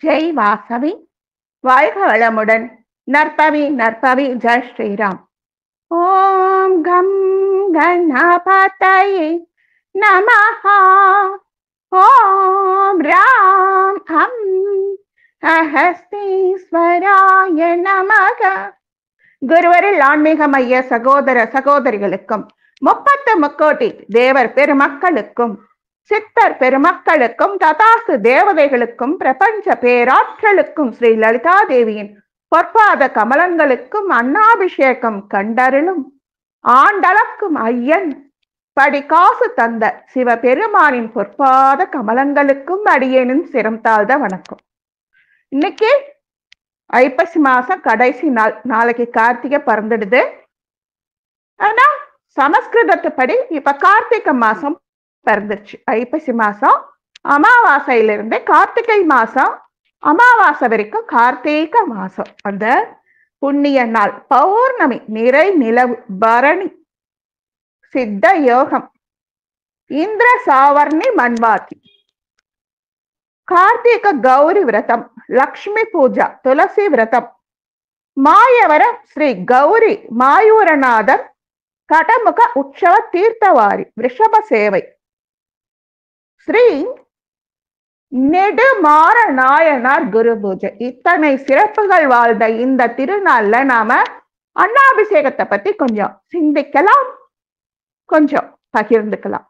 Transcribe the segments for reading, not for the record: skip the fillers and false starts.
ஜெய் வாசவி வாழ்க வளமுடன். நற்பவி நற்பவி ஜெய் ஸ்ரீராம். ஓம் கம் கணபதயே நமஹ. ஓம் ராம் ஹம் அஹஸ்தீஸ்வராய நமக. குருவரில் ஆன்மீக மைய சகோதர சகோதரிகளுக்கும் 30 முக்கோட்டி தேவர் பெருமக்களுக்கும் சித்தர் பெருமக்களுக்கும் ததாசு தேவதைகளுக்கும் பிரபஞ்ச பேராற்றலுக்கும் ஸ்ரீ லலிதா தேவியின் பொற்பாத கமலங்களுக்கும் அன்னாபிஷேகம் கண்டருளும் ஆண்டளக்கும் ஐயன் படிகாசு தந்த சிவபெருமானின் பொற்பாத கமலங்களுக்கும் அடியேனும் சிரம் தாழ்ந்த வணக்கம். இன்னைக்கு ஐப்பசி மாசம் கடைசி நாள். நாளைக்கு கார்த்திகை பிறந்துடுது. ஆனா சமஸ்கிருதத்துப்படி இப்ப கார்த்திகை மாசம் பிறந்துருச்சு. ஐப்பசி மாசம் அமாவாசையிலிருந்து கார்த்திகை மாசம் அமாவாசை வரைக்கும் கார்த்திகை மாசம். அந்த புண்ணிய நாள் பௌர்ணமி, நிறை நிலவு, பரணி, சித்த யோகம், இந்திர சாவர்ணி மன்வாதி, கார்த்திக கௌரி விரதம், லக்ஷ்மி பூஜா, துளசி விரதம், மாயவரம் ஸ்ரீ கௌரி மாயூரநாதர் கடமுக உற்சவ தீர்த்தவாரி, ரிஷப சேவை, ஸ்ரீ நெடுமாற நாயனார் குரு பூஜை. இத்தனை சிறப்புகள் வாழ்ந்த இந்த திருநாள்ல நாம அன்னாபிஷேகத்தை பத்தி கொஞ்சம் சிந்திக்கலாம், கொஞ்சம் பகிர்ந்துக்கலாம்.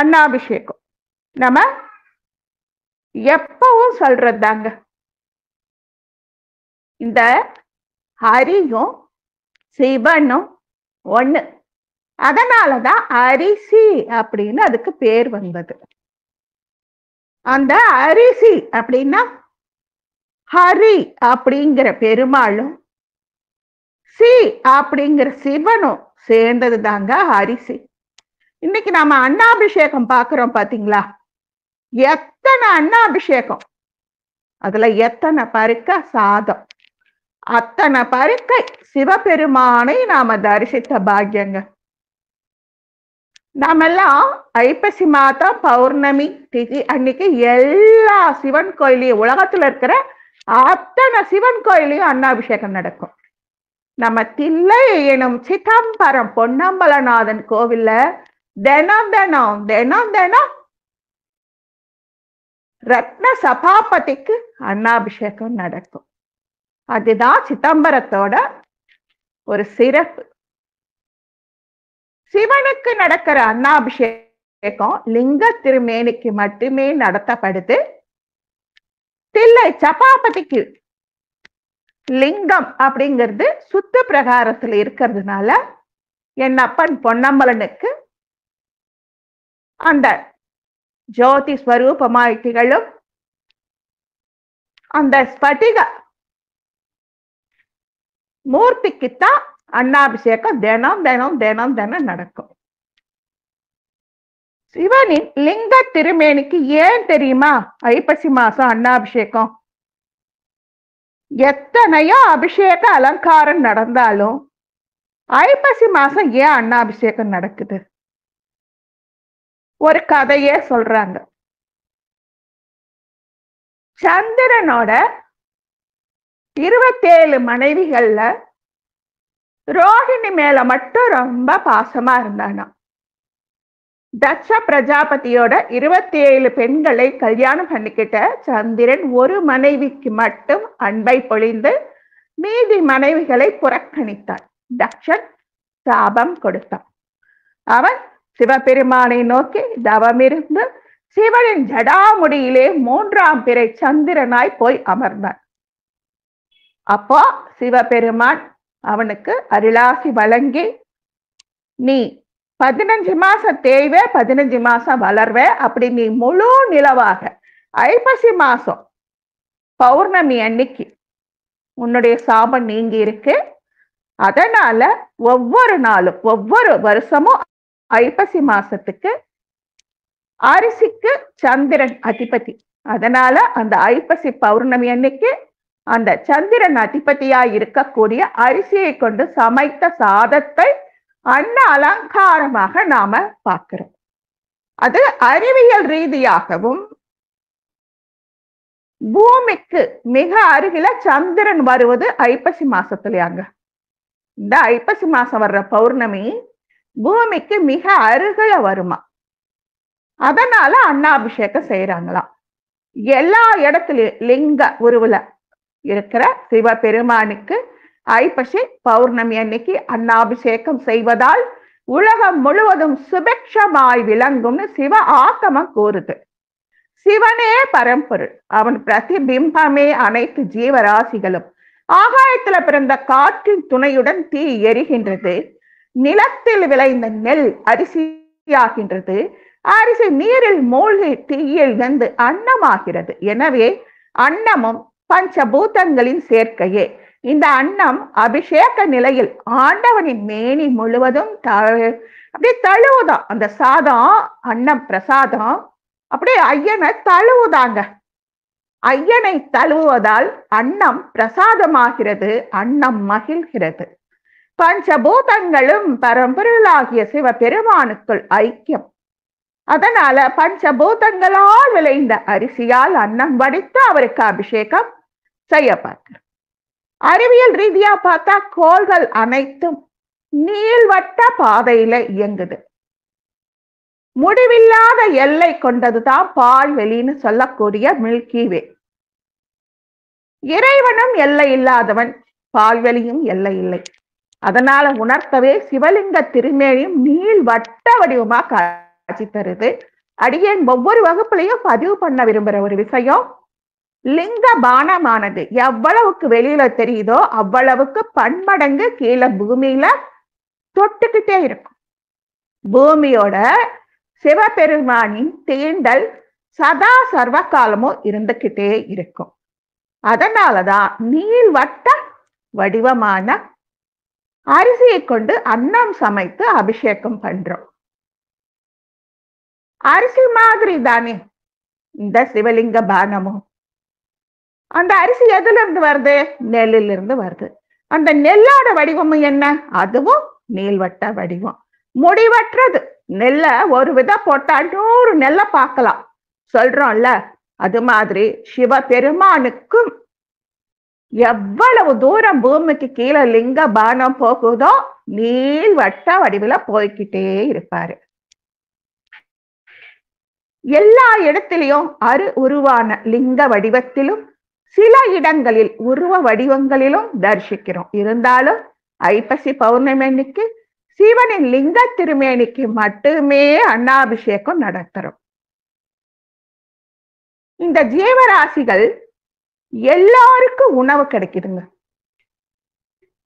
அன்னாபிஷேகம் நம்ம எப்பவும் சொல்றதாங்க. இந்த ஹரியும் சிவனும் ஒண்ணு. அதனாலதான் அரிசி அப்படின்னு அதுக்கு பேர் வந்தது. அந்த அரிசி அப்படின்னா ஹரி அப்படிங்கிற பெருமாளும் சி அப்படிங்கிற சிவனும் சேர்ந்தது தாங்க அரிசி. இன்னைக்கு நாம அன்னாபிஷேகம் பாக்குறோம் பாத்தீங்களா? எத்தனை அன்னாபிஷேகம், அதுல எத்தனை பருக்க சாதம், அத்தனை பருக்கை சிவபெருமானை நாம தரிசித்த பாக்கியங்க. நாமெல்லாம் ஐப்பசி மாதம் பௌர்ணமி திதி அன்னைக்கு எல்லா சிவன் கோயிலையும், உலகத்துல இருக்கிற அத்தனை சிவன் கோயிலையும் அன்னாபிஷேகம் நடக்கும். நம்ம தில்லை எனும் சிதம்பரம் பொன்னம்பலநாதன் கோவில்ல தினம் தினம் தினம் தினம் ரத்ன சபாபதிக்கு அன்னாபிஷேகம் நடக்கும். அதுதான் சிதம்பரத்தோட ஒரு சிறப்பு. சிவனுக்கு நடக்கிற அன்னாபிஷேகம் லிங்க திருமேனிக்கு மட்டுமே நடத்தப்படுது. தில்லை சபாபதிக்கு லிங்கம் அப்படிங்கிறது சுத்த பிரகாரத்துல இருக்கிறதுனால என் அப்பன் பொன்னம்பலனுக்கு அந்த ஜோதி ஸ்வரூபமாய் திகழும் அந்த ஸ்படிக மூர்த்திக்குத்தான் அன்னாபிஷேகம் தினம் தினம் தினம் தினம் நடக்கும். சிவனின் லிங்க திருமேனிக்கு ஏன் தெரியுமா ஐப்பசி மாசம் அன்னாபிஷேகம்? எத்தனையோ அபிஷேக அலங்காரம் நடந்தாலும் ஐப்பசி மாசம் ஏன் அன்னாபிஷேகம் நடக்குது? ஒரு கதையே சொல்றாங்க. சந்திரனோட 27 மனைவிகள்ல ரோஹிணி மேல மட்டும் ரொம்ப பாசமா இருந்தானா. தட்ச பிரஜாபதியோட 27 பெண்களை கல்யாணம் பண்ணிக்கிட்ட சந்திரன் ஒரு மனைவிக்கு மட்டும் அன்பை பொழிந்து மீதி மனைவிகளை புறக்கணித்தான். தட்சன் சாபம் கொடுத்தான். அவன் சிவபெருமானை நோக்கி தவமிருந்து சிவனின் ஜடாமுடியிலே 3ஆம் பிறை சந்திரனாய் போய் அமர்ந்தான். அப்போ சிவபெருமான் அவனுக்கு அருளாசி வழங்கி, நீ 15 மாசம் தேய்வே, 15 மாசம் வளர்வே, அப்படி நீ முழு நிலவாக ஐப்பசி மாசம் பௌர்ணமி அன்னைக்கு உன்னுடைய சாபம் நீங்கி இருக்கு. அதனால ஒவ்வொரு நாளும் ஒவ்வொரு வருஷமும் ஐப்பசி மாசத்துக்கு அரிசிக்கு சந்திரன் அதிபதி. அதனால அந்த ஐப்பசி பௌர்ணமி அன்னைக்கு அந்த சந்திரன் அதிபதியா இருக்கக்கூடிய அரிசியை கொண்டு சமைத்த சாதத்தை அன்ன அலங்காரமாக நாம பார்க்கிறோம். அது அறிவியல் ரீதியாகவும் பூமிக்கு மிக அருகில சந்திரன் வருவது ஐப்பசி மாசத்துலயாங்க. இந்த ஐப்பசி மாசம் வர்ற பௌர்ணமி பூமிக்கு மிக அருகில வருமா. அதனால அன்னாபிஷேகம் செய்யறாங்களாம். எல்லா இடத்துலயும் லிங்க உருவுல இருக்கிற சிவபெருமானுக்கு ஐப்பசி பௌர்ணமி அன்னைக்கு அன்னாபிஷேகம் செய்வதால் உலகம் முழுவதும் சுபிக்ஷமாய் விளங்கும்னு சிவ ஆகமம் கூறுது. சிவனே பரம்பொருள், அவன் பிரதிபிம்பமே அனைத்து ஜீவராசிகளும். ஆகாயத்துல பிறந்த காற்றின் துணையுடன் தீ எரிகின்றது. நிலத்தில் விளைந்த நெல் அரிசியாகின்றது. அரிசி நீரில் மூழ்கி தீயில் வெந்து அன்னமாகிறது. எனவே அன்னமும் பஞ்சபூதங்களின் சேர்க்கையே. இந்த அன்னம் அபிஷேக நிலையில் ஆண்டவனின் மேனி முழுவதும் அப்படியே தழுவுதான். அந்த சாதம், அன்னம் பிரசாதம் அப்படியே ஐயனை தழுவுதாங்க. ஐயனை தழுவுவதால் அன்னம் பிரசாதமாகிறது, அன்னம் மகிழ்கிறது. பஞ்சபூதங்களும் பரம்பொருளாகிய சிவபெருமானுக்குள் ஐக்கியம். அதனால பஞ்சபூதங்களால் விளைந்த அரிசியால் அன்னம் வடித்து அவருக்கு அபிஷேகம் செய்யப்பட்டார். அறிவியல் ரீதியா பார்த்தா கோள்கள் அனைத்தும் நீள்வட்ட பாதையில இயங்குது. முடிவில்லாத எல்லை கொண்டதுதான் பால்வெளின்னு சொல்லக்கூடிய மில்கி வே. இறைவனும் எல்லை இல்லாதவன், பால்வெளியும் எல்லை இல்லை. அதனால உணர்த்தவே சிவலிங்க திருமேனியும் நீள்வட்ட வடிவமா காட்சி தருது. அடியேன் ஒவ்வொரு வகுப்புலையும் பதிவு பண்ண விரும்புற ஒரு விஷயம், லிங்க பானமானது எவ்வளவுக்கு வெளியில தெரியுதோ அவ்வளவுக்கு பன்மடங்கு கீழே பூமியில தொட்டுக்கிட்டே இருக்கும். பூமியோட சிவபெருமானின் தீண்டல் சதா சர்வ காலமும் இருந்துகிட்டே இருக்கும். அதனாலதான் நீள்வட்ட வடிவமான அரிசியை கொண்டு அன்னம் சமைத்து அபிஷேகம் பண்றோம். அரிசி மாதிரி தானே இந்த சிவலிங்க பானமும். அந்த அரிசி எதுல இருந்து வருது? நெல்லில் இருந்து வருது. அந்த நெல்லோட வடிவமும் என்ன? அதுவும் நீள்வட்ட வடிவம், முடிவற்றது. நெல்ல ஒரு வித போட்டா 100 நெல்லை பார்க்கலாம் சொல்றோம்ல. அது மாதிரி சிவபெருமானுக்கும் எவ்வளவு தூரம் பூமிக்கு கீழே லிங்க பானம் போகுதோ நீள்வட்ட வடிவில போய்கிட்டே இருப்பாரு. எல்லா இடத்திலையும் உருவான லிங்க வடிவத்திலும் சில இடங்களில் உருவ வடிவங்களிலும் தரிசிக்கிறோம். இருந்தாலும் ஐப்பசி பௌர்ணமி அன்னைக்கு சிவனின் லிங்க திருமேனிக்கு மட்டுமே அன்னாபிஷேகம் நடத்துறோம். இந்த ஜீவராசிகள் எல்லாருக்கும் உணவு கிடைக்குதுங்க.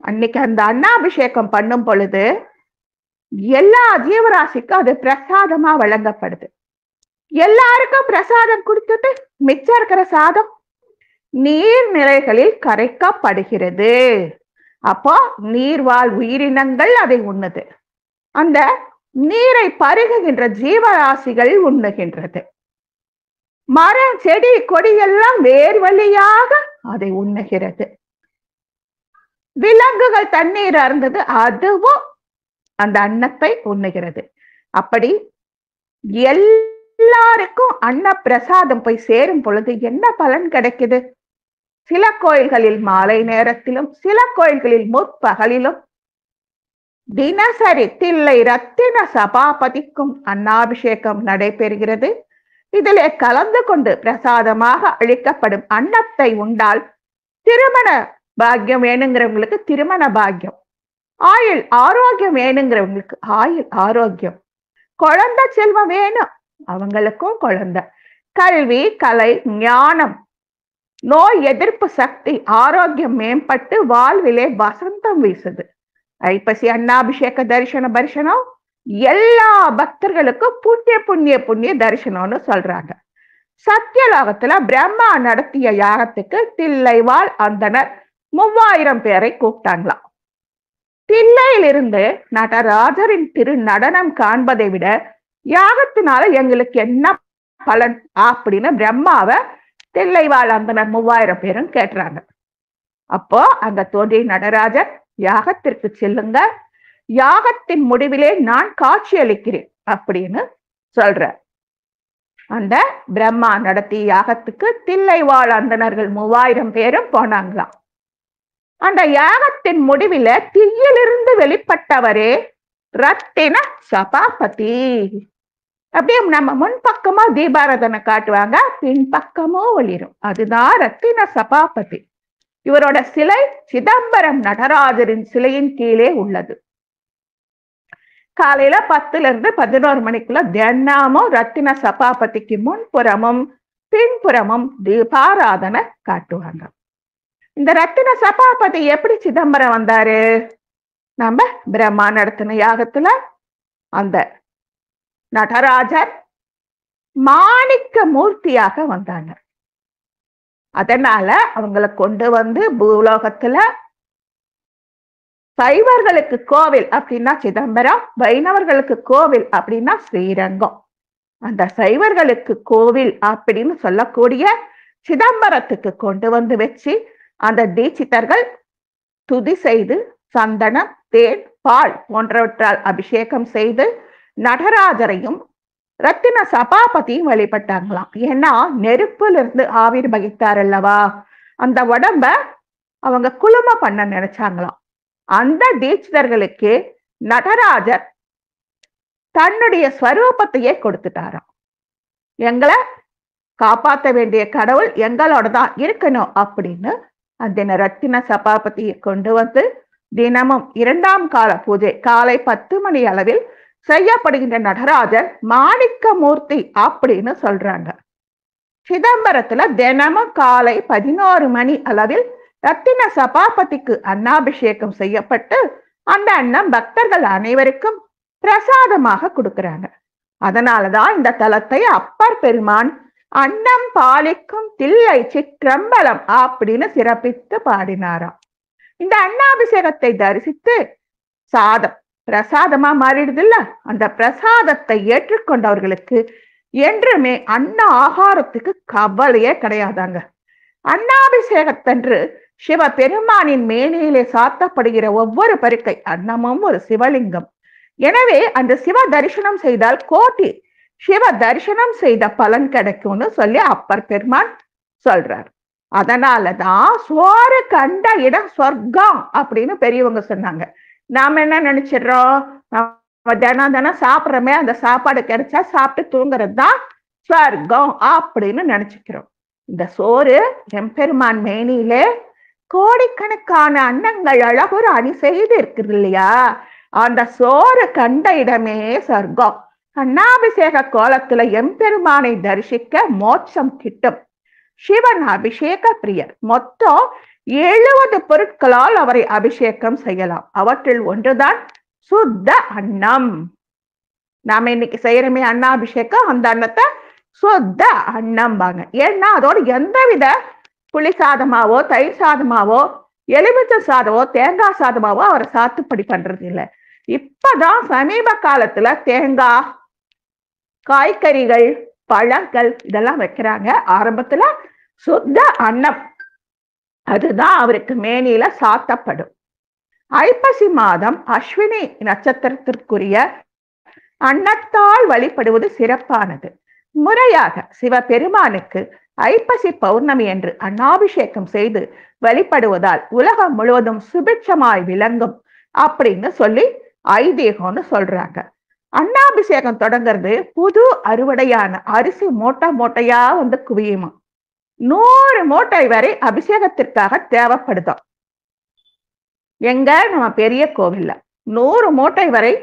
அன்னைக்கு அந்த அன்னாபிஷேகம் பண்ணும் பொழுது எல்லா ஜீவராசிக்கும் அது பிரசாதமா வழங்கப்படுது. எல்லாருக்கும் பிரசாதம் கொடுத்துட்டு மிச்சம் இருக்கிற சாதம் நீர்நிலைகளில் கரைக்கப்படுகிறது. அப்போ நீர்வாழ் உயிரினங்கள் அதை உண்ணுது. அந்த நீரை பருகுகின்ற ஜீவராசிகள் உண்ணுகின்றது. மரம் செடி கொடி எல்லாம் வேர் வழியாக அதை உண்ணுகிறது. விலங்குகள் தண்ணீர் அருந்தது, அதுவும் அந்த அன்னத்தை உண்ணுகிறது. அப்படி எல்லாருக்கும் அன்ன பிரசாதம் போய் சேரும் பொழுது என்ன பலன் கிடைக்குது? சில கோயில்களில் மாலை நேரத்திலும் சில கோயில்களில் முற்பகலிலும் தினசரி தில்லை ரத்தின சபாபதிக்கும் அன்னாபிஷேகம் நடைபெறுகிறது. இதிலே கலந்து கொண்டு பிரசாதமாக அளிக்கப்படும் அன்னத்தை உண்டால் திருமண பாக்கியம் வேணுங்கிறவங்களுக்கு திருமண பாக்கியம், ஆயுள் ஆரோக்கியம் வேணுங்கிறவங்களுக்கு ஆயுள் ஆரோக்கியம், குழந்தை செல்வம் வேணும் அவங்களுக்கும் குழந்தை, கல்வி கலை ஞானம் நோய் எதிர்ப்பு சக்தி ஆரோக்கியம் மேம்பட்டு வாழ்விலே வசந்தம் வீசுது. ஐப்பசி அன்னாபிஷேக தரிசனம் எல்லா பக்தர்களுக்கும் புண்ணிய புண்ணிய புண்ணிய தரிசனம்னு சொல்றாங்க. சத்தியலோகத்துல பிரம்மா நடத்திய யாகத்துக்கு தில்லைவாழ் அந்தனர் 3000 பேரை கூப்பிட்டாங்களாம். தில்லையிலிருந்து நடராஜரின் திரு நடனம் காண்பதை விட யாகத்தினால எங்களுக்கு என்ன பலன் அப்படின்னு பிரம்மாவை தில்லைவாழ் அந்தனர் 3000 பேரும் கேட்டுறாங்க. அப்போ அங்க தோன்றிய நடராஜர், யாகத்திற்கு செல்லுங்க, யாகத்தின் முடிவிலே நான் காட்சி அளிக்கிறேன் அப்படின்னு சொல்ற. அந்த பிரம்மா நடத்திய யாகத்துக்கு தில்லைவாழ் அந்தணர்கள் 3000 பேரும் போனாங்களாம். அந்த யாகத்தின் முடிவில தீயிலிருந்து வெளிப்பட்டவரே ரத்தின சபாபதி. அப்படியே நம்ம முன்பக்கமா தீபாராதனை காட்டுவாங்க, பின்பக்கமோ ஒளிரும். அதுதான் ரத்தின சபாபதி. இவரோட சிலை சிதம்பரம் நடராஜரின் சிலையின் கீழே உள்ளது. காலையில 10 இருந்து 11 மணிக்குள்ள தினமும் ரத்தின சபாபதிக்கு முன்புறமும் பின்புறமும் தீபாராதனை காட்டுவாங்க. இந்த ரத்தின சபாபதி எப்படி சிதம்பரம் வந்தாரு? நம்ம பிரம்மா நடத்தின யாகத்துல அந்த நடராஜர் மாணிக்க மூர்த்தியாக வந்தாங்க. அதனால அவங்களை கொண்டு வந்து பூலோகத்துல சைவர்களுக்கு கோவில் அப்படின்னா சிதம்பரம், வைணவர்களுக்கு கோவில் அப்படின்னா ஸ்ரீரங்கம். அந்த சைவர்களுக்கு கோவில் அப்படின்னு சொல்லக்கூடிய சிதம்பரத்துக்கு கொண்டு வந்து வச்சு அந்த தீட்சிதர்கள் துதி செய்து சந்தனம், தேன், பால் போன்றவற்றால் அபிஷேகம் செய்து நடராஜரையும் ரத்தின சபாபதியும் வழிபட்டாங்களாம். ஏன்னா நெருப்புல இருந்து ஆவிர் வகித்தார் அல்லவா, அந்த உடம்ப அவங்க குளும பண்ண நினைச்சாங்களாம். அந்த தீட்சிதர்களுக்கு நடராஜர் தன்னுடைய ஸ்வரூபத்தையே கொடுத்துட்டாராம். எங்களை காப்பாற்ற வேண்டிய கடவுள் எங்களோட தான் இருக்கணும் அப்படின்னு அந்த ரத்தின சபாபதியை கொண்டு வந்து தினமும் 2ஆம் கால பூஜை காலை 10 மணி அளவில் செய்யப்படுகின்ற நடராஜர் மாணிக்க மூர்த்தி அப்படின்னு சொல்றாங்க. சிதம்பரத்துல தினமும் காலை 11 மணி அளவில் ரத்தின சபாபதிக்கு அன்னாபிஷேகம் செய்யப்பட்டு அந்த அன்னம் பக்தர்கள் அனைவருக்கும் பிரசாதமாக கொடுக்கிறாங்க. அதனாலதான் இந்த தலத்தை அப்பர் பெருமான் அன்னம் பாலிக்கும் தில்லை சிற்றம்பலம் அப்படின்னு சிறப்பித்து பாடினாராம். இந்த அன்னாபிஷேகத்தை தரிசித்து சாதம் பிரசாதமா மாறிடுது இல்ல, அந்த பிரசாதத்தை ஏற்றுக்கொண்டவர்களுக்கு என்றுமே அன்ன ஆகாரத்துக்கு கவலையே கிடையாதாங்க. அன்னாபிஷேகத்தன்று சிவ பெருமானின் மேனியிலே சாத்தப்படுகிற ஒவ்வொரு பருக்கை அன்னமும் ஒரு சிவலிங்கம். எனவே அந்த சிவ தரிசனம் செய்தால் கோட்டி சிவ தரிசனம் செய்த பலன் கிடைக்கும்னு சொல்லி அப்பர் பெருமான் சொல்றார். அதனாலதான் சோறு கண்ட இடம் சொர்க்கம் அப்படின்னு பெரியவங்க சொன்னாங்க. நாம என்ன நினைச்சிடறோம், நம்ம தினம் சாப்பிட்றோமே, அந்த சாப்பாடு கிடைச்சா சாப்பிட்டு தூங்குறது தான் சொர்க்கம் அப்படின்னு நினைச்சுக்கிறோம். இந்த சோறு எம்பெருமான் மேனியிலே கோடிக்கணக்கான அன்னங்கள் அழகுற அணி செய்து இருக்குது இல்லையா, அந்த சோறு கண்ட இடமே சொர்க்கம். அன்னாபிஷேக கோலத்துல எம்பெருமானை தரிசிக்க மோட்சம் கிட்டும். சிவன் அபிஷேக பிரியர். மொத்தம் 70 பொருட்களால் அவரை அபிஷேகம் செய்யலாம். அவற்றில் ஒன்றுதான் சுத்த அன்னம். நாம இன்னைக்கு செய்யறமே அன்னாபிஷேகம், அந்த அன்னத்தை சுத்த அன்னம் வாங்க. ஏன்னா அதோட எந்தவித புளி சாதமாவோ தயிர் சாதமாவோ எலுமிச்சை சாதமோ தேங்காய் சாதமாவோ அவரை சாத்துப்படி பண்றது இல்லை. இப்பதான் சமீப காலத்துல தேங்காய், காய்கறிகள், பழங்கள் இதெல்லாம் வைக்கிறாங்க. ஆரம்பத்துல சுத்த அன்னம் அதுதான் அவருக்கு மேனியில சாத்தப்படும். ஐப்பசி மாதம் அஸ்வினி நட்சத்திரத்திற்குரிய அன்னத்தால் வழிபடுவது சிறப்பானது. முறையாக சிவபெருமானுக்கு ஐப்பசி பௌர்ணமி என்று அன்னாபிஷேகம் செய்து வழிபடுவதால் உலகம் முழுவதும் சுபிட்சமாய் விளங்கும் அப்படின்னு சொல்லி ஐதீகம்னு சொல்றாங்க. அன்னாபிஷேகம் தொடங்கிறது புது அறுவடையான அரிசி மூட்டை மூட்டையா வந்து குவியுமா. 100 மூட்டை வரை அபிஷேகத்திற்காக தேவைப்படுதாம். எங்க நம்ம பெரிய கோவில்ல 100 மூட்டை வரை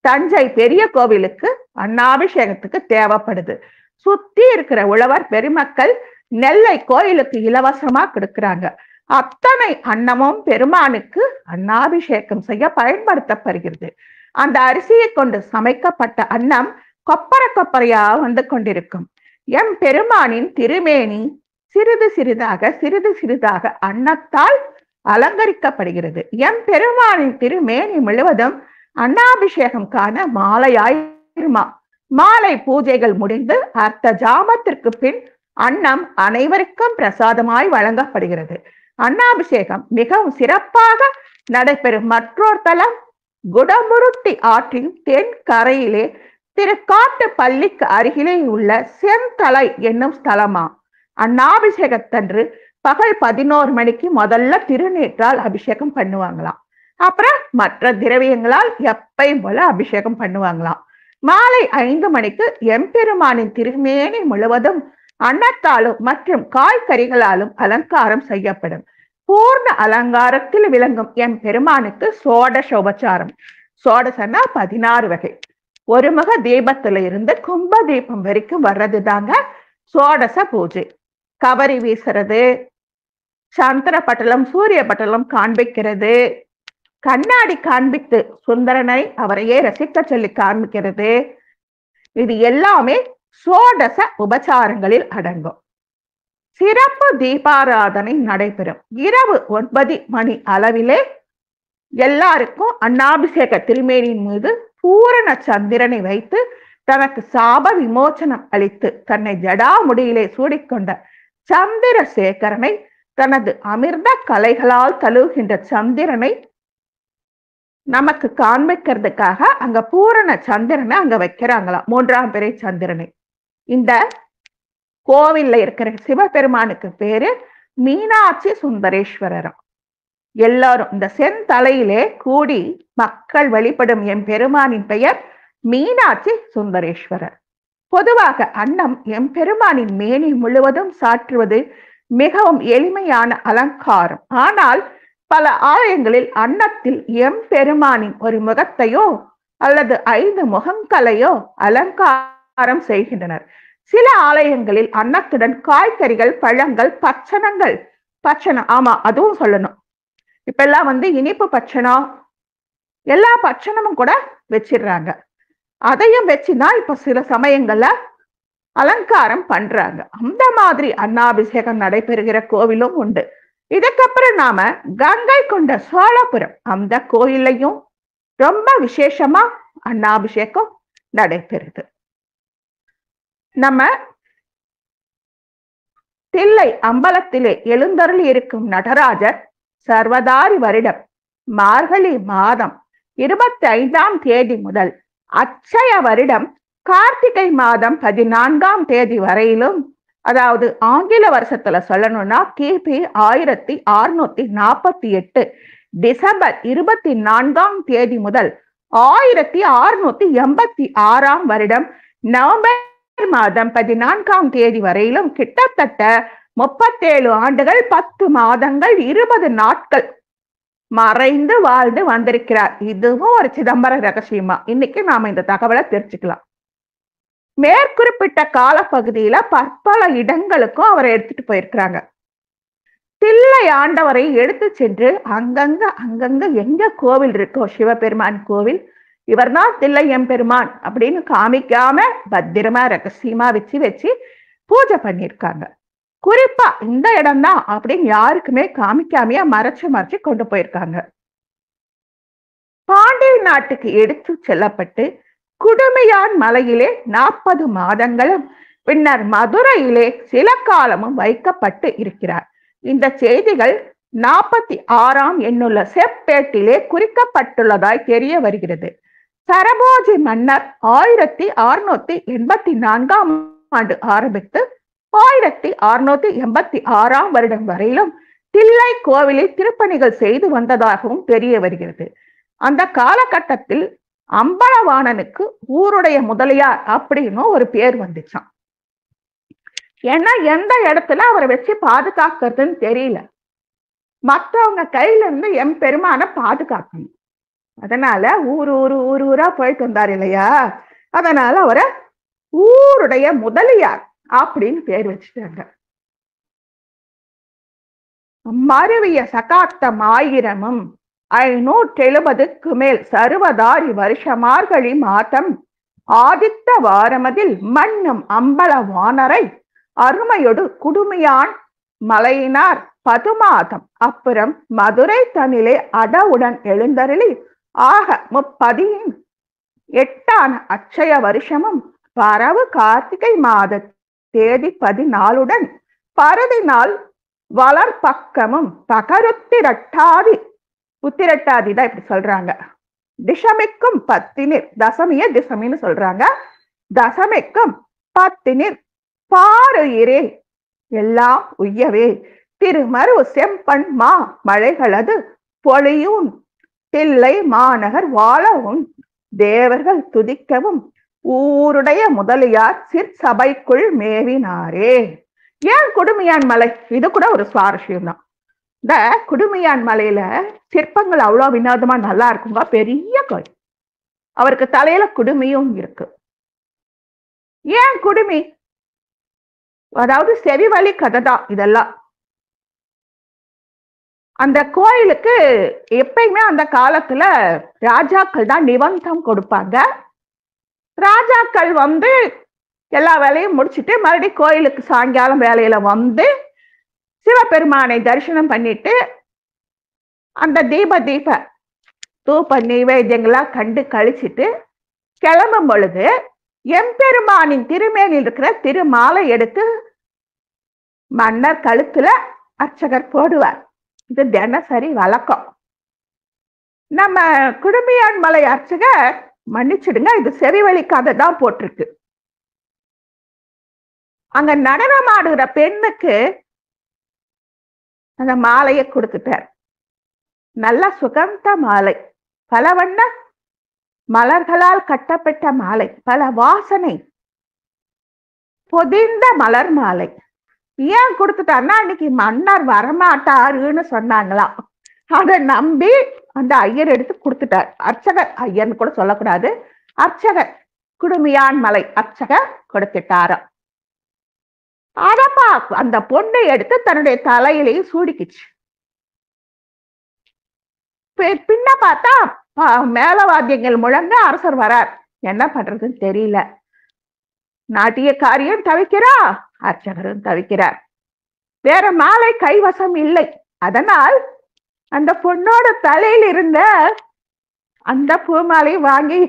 தஞ்சை பெரிய கோவிலுக்கு அன்னாபிஷேகத்துக்கு தேவைப்படுது. சுத்தி இருக்கிற உழவர் பெருமக்கள் நெல்லை கோயிலுக்கு இலவசமா கொடுக்கிறாங்க. அத்தனை அன்னமும் பெருமானுக்கு அன்னாபிஷேகம் செய்ய பயன்படுத்தப்படுகிறது. அந்த அரிசியை கொண்டு சமைக்கப்பட்ட அன்னம் கொப்பரை கொப்பரையா வந்து கொண்டிருக்கும். எம் பெருமானின் திருமேனி சிறிது சிறிதாக அன்னத்தால் அலங்கரிக்கப்படுகிறது. எம் பெருமானின் திருமேனி முழுவதும் அன்னாபிஷேகம் காண மாலையாயிருமா. மாலை பூஜைகள் முடிந்து அர்த்த ஜாமத்திற்கு பின் அன்னம் அனைவருக்கும் பிரசாதமாய் வழங்கப்படுகிறது. அன்னாபிஷேகம் மிகவும் சிறப்பாக நடைபெறும் மற்றொரு தலம் குடமுருட்டி ஆற்றின் தென் கரையிலே திருக்காட்டு பள்ளிக்கு அருகிலே உள்ள செந்தலை என்னும் ஸ்தலமா. அன்னாபிஷேகத்தன்று பகல் 11 மணிக்கு முதல்ல திருநீற்றால் அபிஷேகம் பண்ணுவாங்களாம். அப்புறம் மற்ற திரவியங்களால் எப்பையும் போல அபிஷேகம் பண்ணுவாங்களாம். மாலை 5 மணிக்கு எம்பெருமானின் திருமேனி முழுவதும் அன்னத்தாலும் மற்றும் காய்கறிகளாலும் அலங்காரம் செய்யப்படும். பூர்ண அலங்காரத்தில் விளங்கும் எம்பெருமானுக்கு சோடச உபச்சாரம். சோடசன்னா 16 வகை. ஒருமுக தீபத்துல இருந்து கும்ப தீபம் வரைக்கும் வர்றது தாங்க சோடச பூஜை. கவரி வீசுறது, சந்திர பட்டலம் சூரிய பட்டலம் காண்பிக்கிறது, கண்ணாடி காண்பித்து சுந்தரனை அவரையே ரசிக்க சொல்லி காண்பிக்கிறது, இது எல்லாமே சோடச உபச்சாரங்களில் அடங்கும். சிறப்பு தீபாராதனை நடைபெறும். இரவு 9 மணி அளவிலே எல்லாருக்கும் அன்னாபிஷேக திருமேனியின் மீது பூரண சந்திரனை வைத்து தனக்கு சாப விமோசனம் அளித்து தன்னை ஜடாமுடியிலே சூடிக்கொண்ட சந்திரசேகரனை, தனது அமிர்த கலைகளால் தழுவுகின்ற சந்திரனை நமக்கு காண்பிக்கிறதுக்காக அங்க பூரண சந்திரனை அங்க வைக்கிறாங்களாம், 3ஆம் பிறை சந்திரனை. இந்த கோவில்ல இருக்கிற சிவபெருமானுக்கு பேரு மீனாட்சி சுந்தரேஸ்வரரும். எல்லாரும் இந்த செந்தலையிலே கூடி மக்கள் வழிபடும் எம்பெருமானின் பெயர் மீனாட்சி சுந்தரேஸ்வரர். பொதுவாக அன்னம் எம்பெருமானின் மேனி முழுவதும் சாற்றுவது மிகவும் எளிமையான அலங்காரம். ஆனால் பல ஆலயங்களில் அன்னத்தில் எம்பெருமானின் ஒரு முகத்தையோ அல்லது 5 முகங்களையோ அலங்காரம் செய்கின்றனர். சில ஆலயங்களில் அன்னத்துடன் காய்கறிகள், பழங்கள், பச்சனம், ஆமா அதுவும் சொல்லணும். இப்ப எல்லாம் இனிப்பு பச்சனம், எல்லா பச்சனமும் கூட வச்சிடுறாங்க. அதையும் வச்சுதான் இப்ப சில சமயங்கள்ல அலங்காரம் பண்றாங்க. அந்த மாதிரி அன்னாபிஷேகம் நடைபெறுகிற கோவிலும் உண்டு. இதுக்கப்புறம் நாம கங்கை கொண்ட சோழபுரம் அந்த கோயிலையும் ரொம்ப விசேஷமா அன்னாபிஷேகம் நடைபெறுது. நம்ம தில்லை அம்பலத்திலே எழுந்தருளி இருக்கும் நடராஜர் சர்வதாரி வருடம் மார்கழி மாதம் 25ஆம் தேதி முதல் அட்சய வருடம் கார்த்திகை மாதம் 14ஆம் தேதி வரையிலும், அதாவது ஆங்கில வருஷத்துல சொல்லணும்னா கிபி 1648 டிசம்பர் 24ஆம் தேதி முதல் 1686ஆம் வருடம் நவம்பர் மாதம் 14ஆம் தேதி வரையிலும் கிட்டத்தட்ட 37 ஆண்டுகள் 10 மாதங்கள் 20 நாட்கள் மறைந்து வாழ்ந்து வந்திருக்கிறார். இதுவும் ஒரு சிதம்பர ரகசியமா. இன்னைக்கு நாம இந்த தகவலை தெரிஞ்சுக்கலாம். மேற்குறிப்பிட்ட காலப்பகுதியில பற்பல இடங்களுக்கும் அவரை எடுத்துட்டு போயிருக்கிறாங்க. தில்லை ஆண்டவரை எடுத்து சென்று அங்கங்க எங்க கோவில் இருக்கோ சிவபெருமான் கோவில், இவர்தான் தில்லை எம்பெருமான் அப்படின்னு காமிக்காம பத்திரமா ரகசியமா வச்சு பூஜை பண்ணியிருக்காங்க. குறிப்பா இந்த இடம்தான் அப்படின்னு யாருக்குமே காமிக்காமையா மறைச்சு கொண்டு போயிருக்காங்க. பாண்டிய நாட்டுக்கு எடுத்து செல்லப்பட்டு குடுமையான் மலையிலே 40 மாதங்களும் பின்னர் மதுரையிலே சில காலமும் வைக்கப்பட்டு இருக்கிறார். இந்த செய்திகள் 46ஆம் எண்ணுள்ள செப்பேட்டிலே குறிக்கப்பட்டுள்ளதாய் தெரிய வருகிறது. சரபோஜி மன்னர் 1684ஆம் ஆண்டு ஆரம்பித்து 1686ஆம் வருடம் வரையிலும் தில்லை கோவிலில் திருப்பணிகள் செய்து வந்ததாகவும் தெரிய வருகிறது. அந்த காலகட்டத்தில் அம்பலவாணனுக்கு ஊருடைய முதலியார் அப்படின்னு ஒரு பேர் வந்துச்சான். ஏன்னா எந்த இடத்துல அவரை வச்சு பாதுகாக்கிறதுன்னு தெரியல. மற்றவங்க கையில இருந்து எம்பெருமான பாதுகாக்கணும். அதனால ஊரா போயிட்டு வந்தார் இல்லையா, அதனால அவரை ஊருடைய முதலியார் அப்படின்னு பேர் வச்சுட்டாங்க. மருவிய சகாப்தம் 1000ம் 570க்கு மேல் சர்வதாரி வருஷ மார்கழி மாதம் ஆதித்த வாரமதில் மன்னும் அம்பல வானரை அருமையொடு குடுமையான் மலையினார் 10 மாதம் அப்புறம் மதுரை தனிலே அடவுடன் எழுந்தருளி ஆக 38ஆன அட்சய வருஷமும் பரவு கார்த்திகை மாத தேதி 14உடன் பரதி நாள் வளர்பக்கமும் பகருத்திரட்டாதி, உத்திரட்டாதி தான் இப்படி சொல்றாங்க, திசமிக்கும் பத்தினிர், தசமிய திசமின்னு சொல்றாங்க, தசமிக்கும் பத்தினிற் பாருயிரே எல்லாம் உய்யவே திருமரு செம்பன் மா மழைகளது பொழியும் தில்லை மாநகர் வாழவும் தேவர்கள் துதிக்கவும் ஊருடைய முதலியார் சிற்சபைக்குள் மேவினாரே. ஏன் குடுமியான் மலை? இது கூட ஒரு சுவாரஸ்யம் தான். இந்த குடுமியான் மலையில சிற்பங்கள் அவ்வளவு வினோதமா நல்லா இருக்குங்க. பெரிய கோயில், அவருக்கு தலையில குடுமியும் இருக்கு. ஏன் குடுமி? அதாவது செவிவழி கதை தான் இதெல்லாம். அந்த கோயிலுக்கு எப்பயுமே அந்த காலத்துல ராஜாக்கள் தான் நிபந்தம் கொடுப்பாங்க. ராஜாக்கள் எல்லா வேலையும் முடிச்சுட்டு மறுபடியும் கோயிலுக்கு சாயங்காலம் வேலையில சிவபெருமானை தரிசனம் பண்ணிட்டு அந்த தீப தூப நைவேத்தியங்களா கண்டு கழிச்சிட்டு கிளம்பும் பொழுது எம்பெருமானின் திருமேனில் இருக்கிற திருமாலை எடுத்து மன்னர் கழுத்துல அர்ச்சகர் போடுவார். இது தினசரி வழக்கம். நம்ம குடுமியான் மலை அர்ச்சகர், மன்னிச்சிடுங்க, இது செவிவழி கதை தான் போட்டிருக்கு. அங்க நடனம் ஆடுகிற பெண்ணுக்கு அந்த மாலையை கொடுத்துட்டார். நல்ல சுகந்த மாலை, பல வண்ண மலர்களால் கட்டப்பட்ட மாலை, பல வாசனை பொதிந்த மலர் மாலை. ஏன் கொடுத்துட்டாருன்னா அன்னைக்கு மன்னர் வரமாட்டாருன்னு சொன்னாங்களாம். அதை நம்பி அந்த ஐயர் எடுத்து கொடுத்துட்டார். அர்ச்சகர், ஐயர்னு கூட சொல்லக்கூடாது, அர்ச்சகர், குடுமியான் மலை அர்ச்சகர் கொடுத்துட்டாராம். அதப்பா அந்த பொண்ணை எடுத்து தன்னுடைய தலையிலேயே சூடிக்குச்சு. பின்ன பார்த்தா மேலவாத்தியங்கள் முழங்க அரசர் வரார். என்ன பண்றதுன்னு தெரியல. நாட்டியக்காரியும் தவிக்கிறா, அர்ச்சகரும் தவிக்கிறார். வேற மாலை கைவசம் இல்லை. அதனால் அந்த பொண்ணோட தலையில் இருந்த அந்த பூமாலை வாங்கி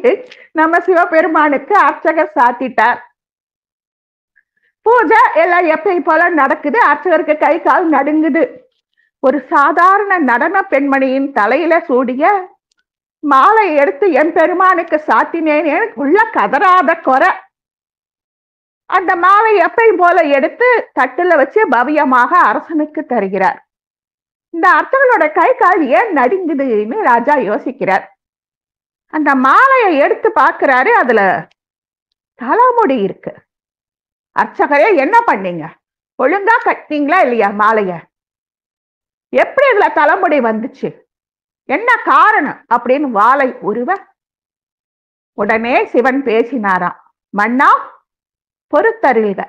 நம்ம சிவபெருமானுக்கு அர்ச்சகர் சாத்திட்டார். பூஜை எல்லாம் எப்பயும் போல நடக்குது. அர்ச்சகருக்கு கை கால் நடுங்குது. ஒரு சாதாரண நடன பெண்மணியின் தலையில சூடிய மாலை எடுத்து என் பெருமானுக்கு சாத்தினேன் உள்ள கதறாத குறை. அந்த மாலை எப்பயும் போல எடுத்து தட்டுல வச்சு பவ்யமாக அரசனுக்கு தருகிறார். இந்த அர்ச்சகனோட கை கால் ஏன் நடுங்குதுன்னு ராஜா யோசிக்கிறார். அந்த மாலையை எடுத்து பார்க்கிறாரு, அதுல தலைமுடி இருக்கு. அர்ச்சகரே, என்ன பண்ணீங்க? ஒழுங்கா கட்டிங்களா இல்லையா மாலைய? எப்படி இதுல தலைமுடி வந்துச்சு? என்ன காரணம் அப்படின்னு வாளை உருவ உடனே சிவன் பேசினாராம். மன்னா, பொறுத்தருள்க,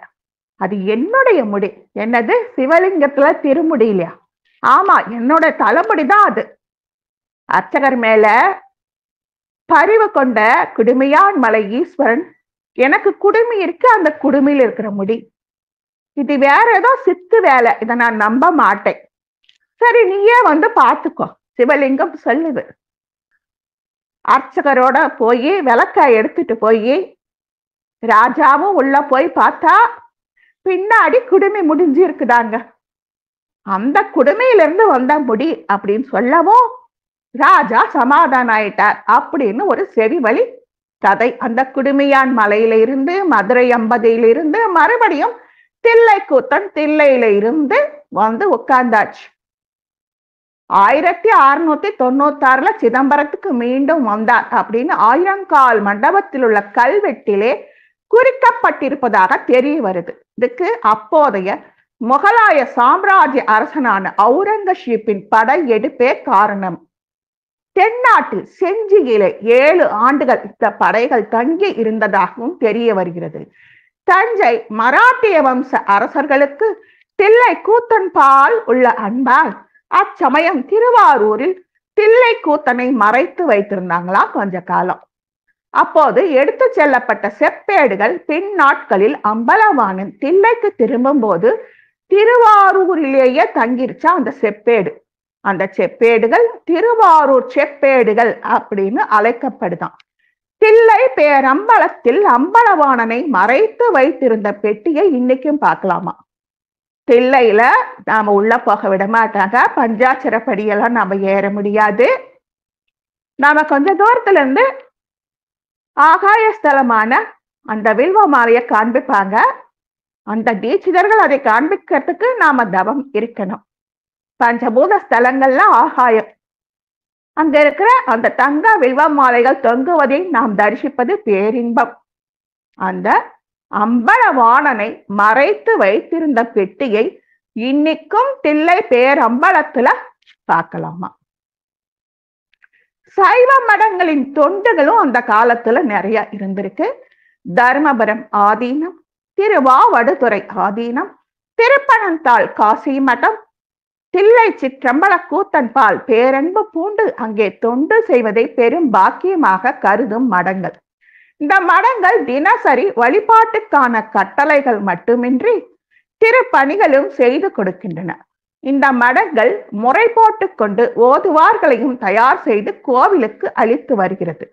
அது என்னுடைய முடி. என்னது? சிவலிங்கத்துல திருமுடி இல்லையா? ஆமா, என்னோட தலைமுடிதான் அது. அர்ச்சகர் மேல பரிவு கொண்ட குடுமியான் மலை ஈஸ்வரன், எனக்கு குடுமி இருக்கு, அந்த குடுமியில் இருக்கிற முடி, இது வேற ஏதோ சித்து வேலை, இதை நான் நம்ப மாட்டேன். சரி, நீயே பார்த்துக்கோ, சிவலிங்கம் சொல்லுது. அர்ச்சகரோட போய் விளக்க எடுத்துட்டு போய் ராஜாவும் உள்ள போய் பார்த்தா பின்னாடி குடுமி முடிஞ்சு இருக்குதாங்க. அந்த குடுமையிலிருந்து வந்த முடி அப்படின்னு சொல்லவும் ராஜா சமாதானம் ஆயிட்டார் அப்படின்னு ஒரு செவிவழி கதை. அந்த குடுமியான் மலையில இருந்து, மதுரை அம்பதியிலிருந்து மறுபடியும் தில்லை கூத்தன் தில்லையில இருந்து உட்கார்ந்தாச்சு. 1696 சிதம்பரத்துக்கு மீண்டும் வந்தார் அப்படின்னு ஆயிரங்கால் மண்டபத்தில் உள்ள கல்வெட்டிலே குறிக்கப்பட்டிருப்பதாக தெரிய வருது. இதுக்கு அப்போதைய முகலாய சாம்ராஜ்ய அரசனான அவுரங்கசீப்பின் படையெடுப்பே காரணம். தென்னாட்டில் செஞ்சியிலே 7 ஆண்டுகள் இந்த படைகள் தங்கி இருந்ததாகவும் தெரிய வருகிறது. தஞ்சை மராட்டிய வம்ச அரசர்களுக்கு தில்லை கூத்தன் பால் உள்ள அன்பால் அச்சமயம் திருவாரூரில் தில்லை கூத்தனை மறைத்து வைத்திருந்தாங்களா கொஞ்ச காலம். அப்போது எடுத்து செல்லப்பட்ட செப்பேடுகள் பின் நாட்களில் அம்பலவாணன் தில்லைக்கு திரும்பும் போது திருவாரூரிலேயே தங்கிருச்சா அந்த செப்பேடு. அந்த செப்பேடுகள் திருவாரூர் செப்பேடுகள் அப்படின்னு அழைக்கப்படுதான். தில்லை பேரம்பலத்தில் அம்பலவாணனை மறைத்து வைத்திருந்த பெட்டியை இன்னைக்கும் பார்க்கலாமா. தில்லையில நாம உள்ள போக விட மாட்டாங்க. பஞ்சாட்சரப்படியெல்லாம் நாம ஏற முடியாது. நாம கொஞ்ச தூரத்துல இருந்து ஆகாய ஸ்தலமான அந்த வில்வ மாலையை காண்பிப்பாங்க. அந்த தீட்சிதர்கள் அதை காண்பிக்கிறதுக்கு நாம தவம் இருக்கணும். பஞ்சபூத ஸ்தலங்கள்ல ஆகாயம், அங்க இருக்கிற அந்த தங்க வில்வ மாலைகள் தொங்குவதை நாம் தரிசிப்பது பேரின்பம். அந்த அம்பலவாணனை மறைத்து வைத்திருந்த பெட்டியை இன்னைக்கும் தில்லை பேரம்பலத்துல பார்க்கலாமா. சைவ மடங்களின் தொண்டுகளும் அந்த காலத்துல நிறைய இருந்திருக்கு. தர்மபுரம் ஆதீனம், திருவாவடுதுறை ஆதீனம், திருப்பனந்தாள் காசி மடம், தில்லை சிற்றம்பல கூத்தன்பால் பேரன்பு பூண்டு அங்கே தொண்டு செய்வதை பெரும் பாக்கியமாக கருதும் மடங்கள். இந்த மடங்கள் தினசரி வழிபாட்டுக்கான கட்டளைகள் மட்டுமின்றி திருப்பணிகளும் செய்து கொடுக்கின்றன. இந்த மடங்கள் முறை போட்டு கொண்டு ஓதுவார்களையும் தயார் செய்து கோவிலுக்கு அளித்து வருகிறது.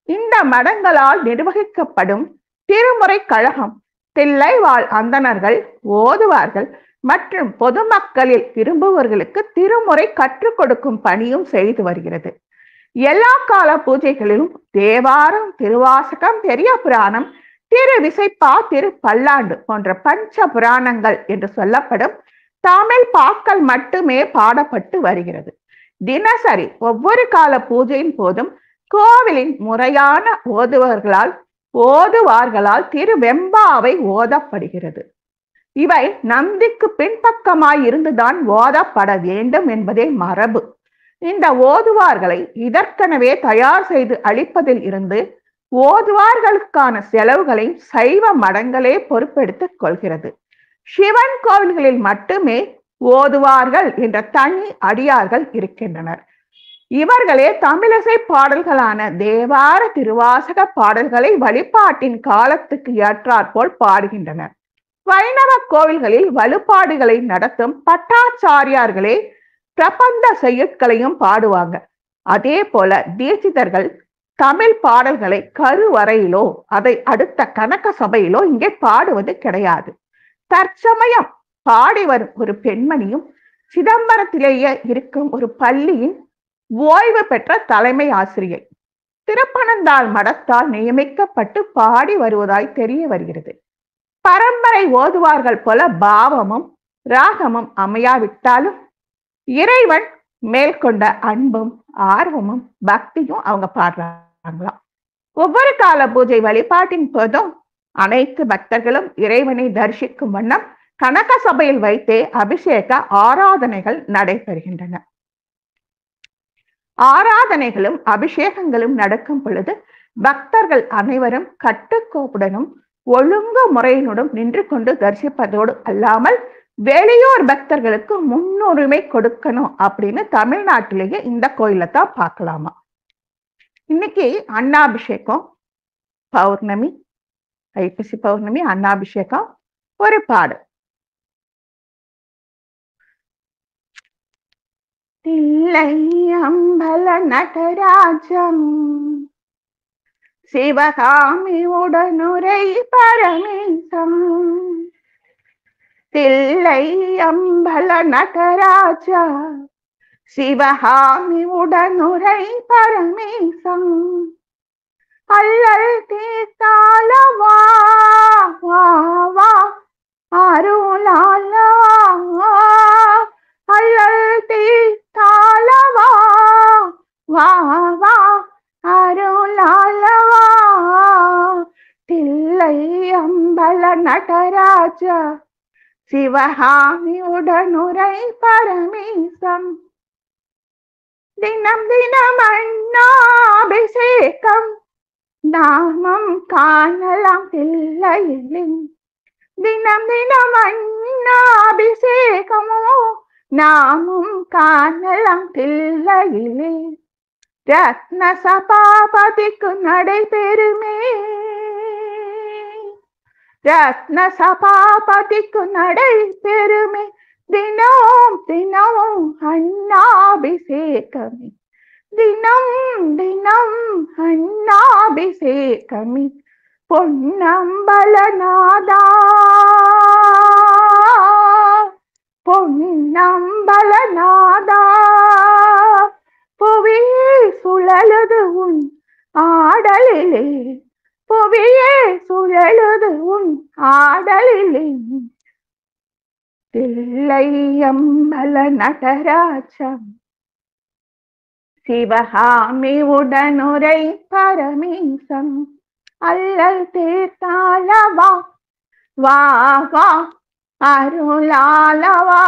இந்த மடங்களால் நிர்வகிக்கப்படும் திருமுறை கழகம் தில்லை வாழ் அந்தணர்கள், ஓதுவார்கள் மற்றும் பொதுமக்களில் விரும்புவர்களுக்கு திருமுறை கற்றுக் கொடுக்கும் பணியும் செய்து வருகிறது. எல்லா கால பூஜைகளிலும் தேவாரம், திருவாசகம், பெரிய புராணம், திரு விசைப்பா, திரு பல்லாண்டு போன்ற பஞ்ச புராணங்கள் என்று சொல்லப்படும் தமிழ் பாக்கள் மட்டுமே பாடப்பட்டு வருகிறது. தினசரி ஒவ்வொரு கால பூஜையின் போதும் கோவிலின் முறையான ஓதுவார்களால் திருவெம்பாவை ஓதப்படுகிறது. இவை நந்திக்கு பின்பக்கமாய் இருந்துதான் ஓதப்பட வேண்டும் என்பதே மரபு. இந்த ஓதுவார்களை இதற்கெனவே தயார் செய்து அளிப்பதில் இருந்து ஓதுவார்களுக்கான செலவுகளை சைவ மடங்களே பொறுப்பெடுத்துக் கொள்கிறது. சிவன் கோவில்களில் மட்டுமே ஓதுவார்கள் என்ற தனி அடியார்கள் இருக்கின்றனர். இவர்களே தமிழிசை பாடல்களான தேவார, திருவாசக பாடல்களை வழிபாட்டின் காலத்துக்கு ஏற்றாற்போல் பாடுகின்றனர். வைணவ கோவில்களில் வழிபாடுகளை நடத்தும் பட்டாச்சாரியார்களே பிரபந்த செய்யுட்களையும் பாடுவாங்க. அதே போல தீட்சிதர்கள் தமிழ் பாடல்களை கருவறையிலோ அதை அடுத்த கனக சபையிலோ இங்கே பாடுவது கிடையாது. தற்சமயம் பாடி வரும் ஒரு பெண்மணியும் சிதம்பரத்திலேயே இருக்கும் ஒரு பள்ளியின் ஓய்வு பெற்ற தலைமை ஆசிரியை திருப்பனந்தாள் மடத்தால் நியமிக்கப்பட்டு பாடி வருவதாய் தெரிய வருகிறது. பரம்பரை ஓதுவார்கள் போல பாவமும் ராகமும் அமையாவிட்டாலும் இறைவன் மேற்கொண்ட அன்பும் ஆர்வமும் பக்தியும் அவங்க பாடுறாங்களாம். ஒவ்வொரு கால பூஜை வழிபாட்டின் போதும் அனைத்து பக்தர்களும் இறைவனை தரிசிக்கும் வண்ணம் கனக சபையில் வைத்தே அபிஷேக ஆராதனைகள் நடைபெறுகின்றன. ஆராதனைகளும் அபிஷேகங்களும் நடக்கும் பொழுது பக்தர்கள் அனைவரும் கட்டுக்கோப்புடனும் ஒழுங்கு முறையினுடன் நின்று கொண்டு தரிசிப்பதோடு அல்லாமல் வெளியூர் பக்தர்களுக்கு முன்னுரிமை கொடுக்கணும் அப்படின்னு தமிழ்நாட்டிலேயே இந்த கோயில தான் பார்க்கலாமா. இன்னைக்கு அன்னாபிஷேகம் பௌர்ணமி, ஐப்பசி பௌர்ணமி அன்னாபிஷேகம். ஒரு பாடு. தில்லை அம்பல நடராஜம் சிவகாமி உடனுரை பரமேசம். தில்லை அம்பல நடராஜா சிவகாமி உடனுரை பரமேசம். அல்லல் தீர்த்தாலவா வா வா அருளாலா. அல்லல் தீர்த்தாலவா வா வா அருளாலவா. தில்லை அம்பல நடராஜா சிவகாமி உடனுரை பரமேசம். தினம் தினம் அன்னாபிஷேகம் நாமம் காணலாம் தில்லையிலே. தினம் தினம் அன்னாபிஷேகமோ நாமும் காணலாம் தில்லையிலே. ரத்ன சபாபதிக்கு நடைபெறுமே, ரத்ன சபாபதிக்கு நடைபெறுமே. தினம் தினமும் அன்னாபிஷேகமே, தினம் தினம் அன்னாபிஷேகமே. பொன்னம்பலநாதா பொன்னம்பலநாதா புவி சுழலுது உன் ஆடலிலே. புவியே சுழலுது உன் ஆடலிலே தில்லையம்பல நடராஜம் சிவகாமி உடனுரை பரமேசம் அல்லல் தீர்த்தாளவா வா வா அருளாளவா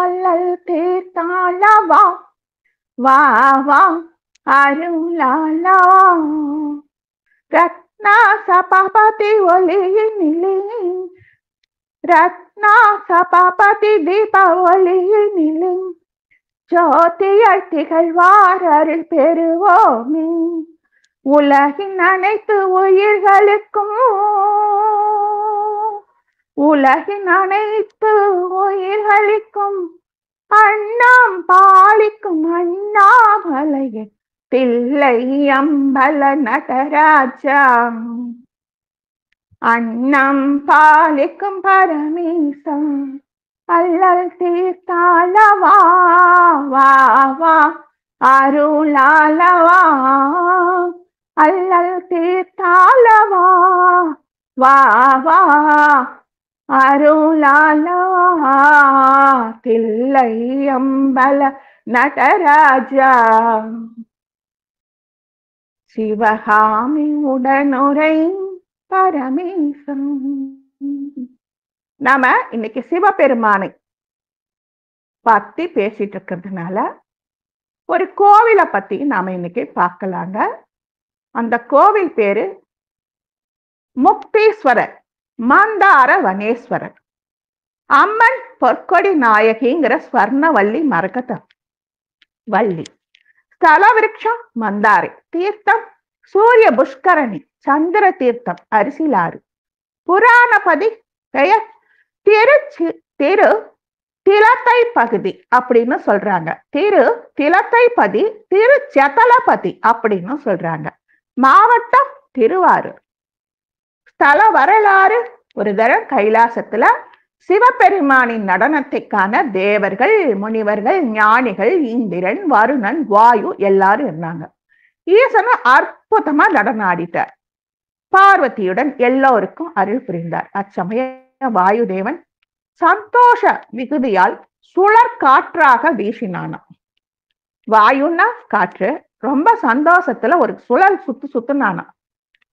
அல்லல் தீர்த்தாளவா வா வா அருளாளவா ரத்னா சபாபதி ஒளியினிலே ரத்னா சபாபதி தீப ஒளியினிலே ஜோதியாய் திகழ்வார் அருள் பெறுவோமே உலகின் அனைத்து உயிர்களுக்கும் உலகின் அனைத்து உயிர்களுக்கும் அண்ணாம் பாலிக்கும் அண்ணாமலையே தில்லை அம்பல நடராஜா அண்ணம் பாலிக்கும் பரமேசம் அல்லல் தீர்த்தாளவா வா வா அருளாளவா அல்லல் தீர்த்தாளவா வா வா அருளாளவா தில்லை அம்பல நடராஜா சிவகாமி உடனுரை பரமேசம். நாம இன்னைக்கு சிவபெருமானை பத்தி பேசிட்டு இருக்கிறதுனால ஒரு கோவிலை பத்தி நாம இன்னைக்கு பார்க்கலாங்க. அந்த கோவில் பேரு முக்தீஸ்வரர் மந்தார வனேஸ்வரர். அம்மன் பொற்கொடி நாயகிங்கிற ஸ்வர்ணவல்லி மரகத வள்ளி. ஸ்தல விருட்சம் மந்தாரை. தீர்த்தம் சூரிய புஷ்கரணி. சந்திர தீர்த்தம் அரிசிலாறு. புராணபதி பெயர் திரு திலத்தை பகுதி அப்படின்னு சொல்றாங்க. திரு திலத்தைபதி திரு சதலபதி அப்படின்னு சொல்றாங்க. மாவட்டம் திருவாரூர். ஸ்தல வரலாறு. ஒரு தரம் கைலாசத்துல சிவபெருமானின் நடனத்தை காண தேவர்கள், முனிவர்கள், ஞானிகள், இந்திரன், வருணன், வாயு எல்லாரும் இருந்தாங்க. ஈசனும் அற்புதமா நடனம் ஆடிட்டார். பார்வதியுடன் எல்லோருக்கும் அருள் புரிந்தார். அச்சமயம் வாயு தேவன் சந்தோஷ மிகுதியால் சுழற் காற்றாக வீசினானாம். வாயுன்னா காற்று. ரொம்ப சந்தோஷத்துல ஒரு சுழல் சுத்துனானாம்.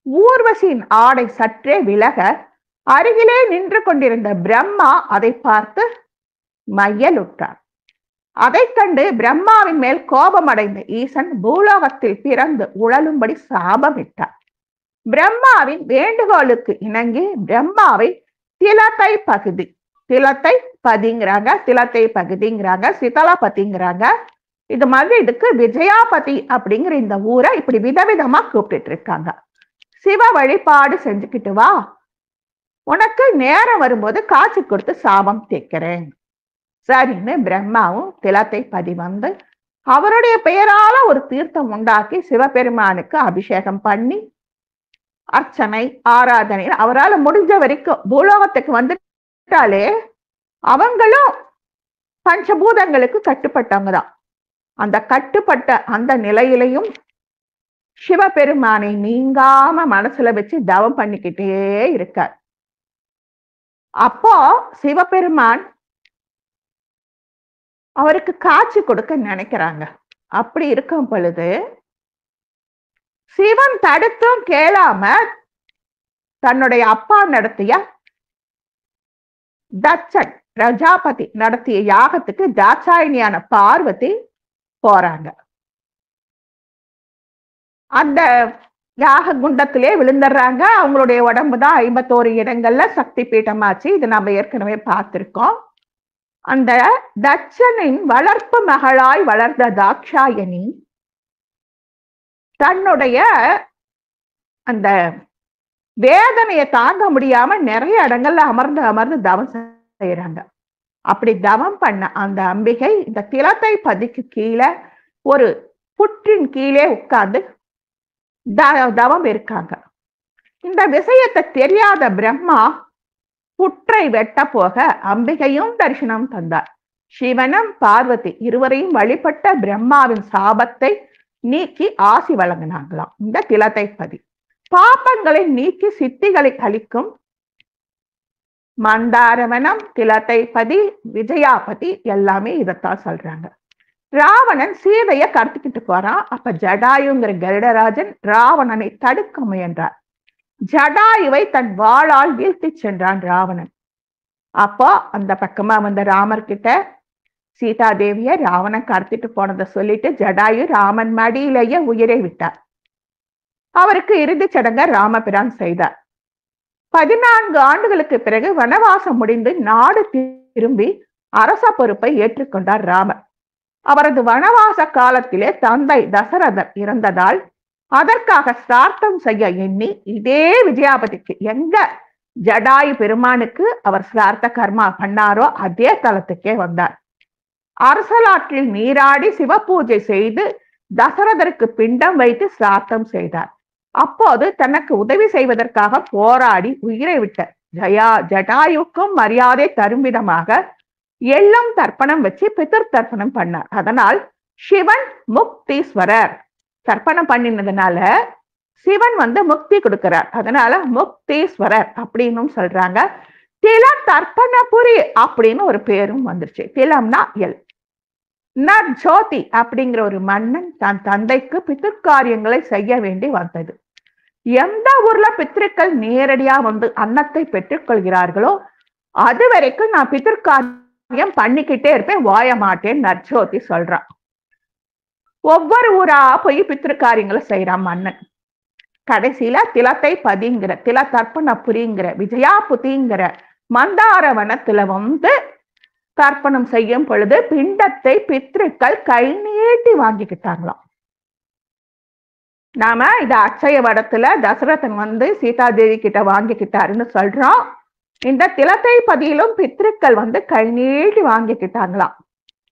ஊர்வசியின் ஆடை சற்றே விலக அருகிலே நின்று கொண்டிருந்த பிரம்மா அதை பார்த்து மையலுற்றார். அதை கண்டு பிரம்மாவின் மேல் கோபமடைந்த ஈசன் பூலோகத்தில் பிறந்து உழலும்படி சாபமிட்டார். பிரம்மாவின் வேண்டுகோளுக்கு இணங்கி பிரம்மாவை திலத்தை பகுதி, திலத்தை பதிங்கிறாங்க, திலத்தை பகுதிங்கிறாங்க, சிதலபதிங்கிறாங்க. இது மாதிரி இதுக்கு விஜயாபதி அப்படிங்கிற இந்த ஊரை இப்படி விதவிதமா கூப்பிட்டு இருக்காங்க. சிவ வழிபாடு செஞ்சுக்கிட்டு வா, உனக்கு நேரம் வரும்போது காட்சி கொடுத்து சாபம் தேய்க்கிறேன். சரின்னு பிரம்மாவும் திலத்தை பதி வந்து அவருடைய பெயரால ஒரு தீர்த்தம் உண்டாக்கி சிவபெருமானுக்கு அபிஷேகம் பண்ணி அர்ச்சனை ஆராதனை அவரால் முடிஞ்ச வரைக்கும் பூலோகத்துக்கு வந்துட்டாலே அவங்களும் பஞ்சபூதங்களுக்கு கட்டுப்பட்டவங்க தான். அந்த கட்டுப்பட்ட அந்த நிலையிலையும் சிவபெருமானை நீங்காம மனசுல வச்சு தவம் பண்ணிக்கிட்டே இருக்கார். அப்போ சிவபெருமான் அவருக்கு காட்சி கொடுக்க நினைக்கிறாங்க. அப்படி இருக்கும் பொழுது சிவன் தடுத்தும் கேளாம தன்னுடைய அப்பா நடத்திய தட்சன் பிரஜாபதி நடத்திய யாகத்துக்கு தாட்சாயினியான பார்வதி போறாங்க. அந்த யாக குண்டத்திலே விழுந்துடுறாங்க. அவங்களுடைய உடம்பு தான் 51 இடங்கள்ல சக்தி பீட்டமாச்சு. இது நம்ம ஏற்கனவே பார்த்திருக்கோம். அந்த தட்சனின் வளர்ப்பு மகளாய் வளர்ந்த தாட்சாயணி தன்னுடைய அந்த வேதனையை தாங்க முடியாம நிறைய இடங்கள்ல அமர்ந்து தவம் செய்யறாங்க. அப்படி தவம் பண்ண அந்த அம்பிகை இந்த திலத்தை பதிக்கு கீழே ஒரு புற்றின் கீழே உட்கார்ந்து தவம் இருக்காங்க. இந்த விஷயத்தை தெரியாத பிரம்மா புற்றை வெட்ட போக அம்பிகையும் தரிசனம் தந்தார். சிவனும் பார்வதி இருவரையும் வழிபட்ட பிரம்மாவின் சாபத்தை நீக்கி ஆசி வழங்கினாங்களாம் இந்த திலத்தை பதி. பாப்பங்களை நீக்கி சித்திகளை அளிக்கும் மந்தாரவனம், திலதைபதி, விஜயாபதி எல்லாமே இதைத்தான் சொல்றாங்க. ராவணன் சீதைய கடத்திக்கிட்டு போறான். அப்ப ஜடாயுங்கிற கருடராஜன் ராவணனை தடுக்க முயன்றார். ஜடாயுவை தன் வாளால் வீழ்த்தி சென்றான் ராவணன். அப்போ அந்த பக்கமா வந்த ராமர் கிட்ட சீதா தேவிய ராவணன் கடத்திட்டு போனதை சொல்லிட்டு ஜடாயு ராமன் மடியிலேயே உயிரை விட்டார். அவருக்கு இறுதி சடங்க ராமபிரான் செய்தார். 14 ஆண்டுகளுக்கு பிறகு வனவாசம் முடிந்து நாடு திரும்பி அரச பொறுப்பை ஏற்றுக்கொண்டார் ராமர். அவரது வனவாச காலத்திலே தந்தை தசரதர் இறந்ததால் அதற்காக சிரார்த்தம் செய்ய எண்ணி இதே விஜயாபதிக்கு எங்க ஜடாயு பெருமானுக்கு அவர் சிரார்த்த கர்மா பண்ணாரோ அதே தலத்துக்கே வந்தார். அரசலாற்றில் நீராடி சிவபூஜை செய்து தசரதருக்கு பிண்டம் வைத்து சிரார்த்தம் செய்தார். அப்போது தனக்கு உதவி செய்வதற்காக போராடி உயிரை விட்ட ஜடாயுக்கும் மரியாதை தரும் விதமாக எள்ளம் தர்ப்பணம் வச்சு பிதர் தர்ப்பணம் பண்ணார். அதனால் சிவன் முக்தீஸ்வரர். தர்ப்பணம் பண்ணினதுனால சிவன் முக்தி கொடுக்கிறார். அதனால முக்தீஸ்வரர் அப்படின்னு சொல்றாங்க. தில தர்ப்பணபுரி அப்படின்னு ஒரு பேரும் வந்துருச்சு. திலம்னா எல். நற்ஜோதி அப்படிங்கிற ஒரு மன்னன் தன் தந்தைக்கு பித்திருக்காரியங்களை செய்ய வேண்டி வந்தது. எந்த ஊர்ல பித்திருக்கள் நேரடியா அன்னத்தை பெற்றுக் கொள்கிறார்களோ அது வரைக்கும் நான் பித்திருக்காரியம் பண்ணிக்கிட்டே இருப்பேன், ஓய மாட்டேன் நற்ஜோதி சொல்றான். ஒவ்வொரு ஊரா போய் பித்திருக்காரியங்களை செய்யறான் மன்னன். கடைசியில திலதைபதிங்கிற தில தர்ப்பணபுரிங்கிற விஜயாபதிங்கிற மந்தாரவனத்துல தர்ப்பணம் செய்யும் பொழுது பிண்டத்தை பித்ருக்கள் கை நீட்டி வாங்கிக்கிட்டாங்களாம். நாம இத அட்சய வடத்துல தசரதன் சீதா தேவி கிட்ட வாங்கிக்கிட்டாருன்னு சொல்றோம். இந்த திலதைபதியிலும் பித்ருக்கள் கை நீட்டி வாங்கிக்கிட்டாங்களாம்.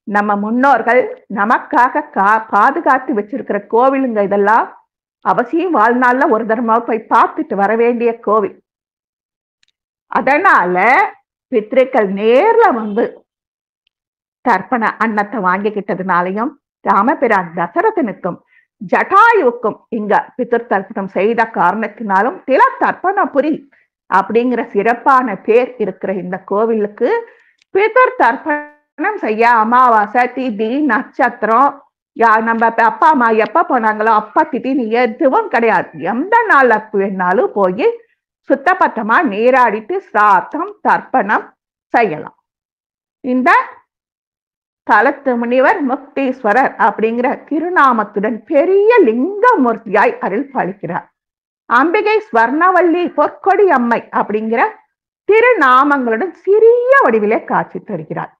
நம்ம முன்னோர்கள் நமக்காக பாதுகாத்து வச்சிருக்கிற கோவிலுங்க இதெல்லாம். அவசியம் வாழ்நாள்ல ஒரு தடவை போய் பார்த்துட்டு வர வேண்டிய கோவில். அதனால பித்ருக்கள் நேர்ல தர்ப்பண அன்னத்தை வாங்கிக்கிட்டதுனாலையும் ராமபிரான் தசரதனுக்கும் ஜடாயுவுக்கும் இங்க பித்ரு தர்ப்பணம் செய்த காரணத்தினாலும் தில தர்ப்பணபுரி அப்படிங்கிற சிறப்பான பேர் இருக்கிற இந்த கோவிலுக்கு பித்ரு தர்ப்பணம் செய்ய அமாவாசை திதி நட்சத்திரம் நம்ம அப்பா அம்மா எப்ப போனாங்களோ அப்பா திதின்னு எதுவும் கிடையாது. எந்த நாள்ல வேணாலும் போய் சுத்தபத்தமா நீராடிட்டு சிராத்தம் தர்ப்பணம் செய்யலாம். இந்த தலத்து முனிவர் முக்தீஸ்வரர் அப்படிங்கிற திருநாமத்துடன் பெரிய லிங்கமூர்த்தியாய் அருள் பாலிக்கிறார். அம்பிகை ஸ்வர்ணவல்லி பொற்கொடி அம்மை அப்படிங்கிற திருநாமங்களுடன் சிறிய வடிவிலே காட்சி தருகிறார்.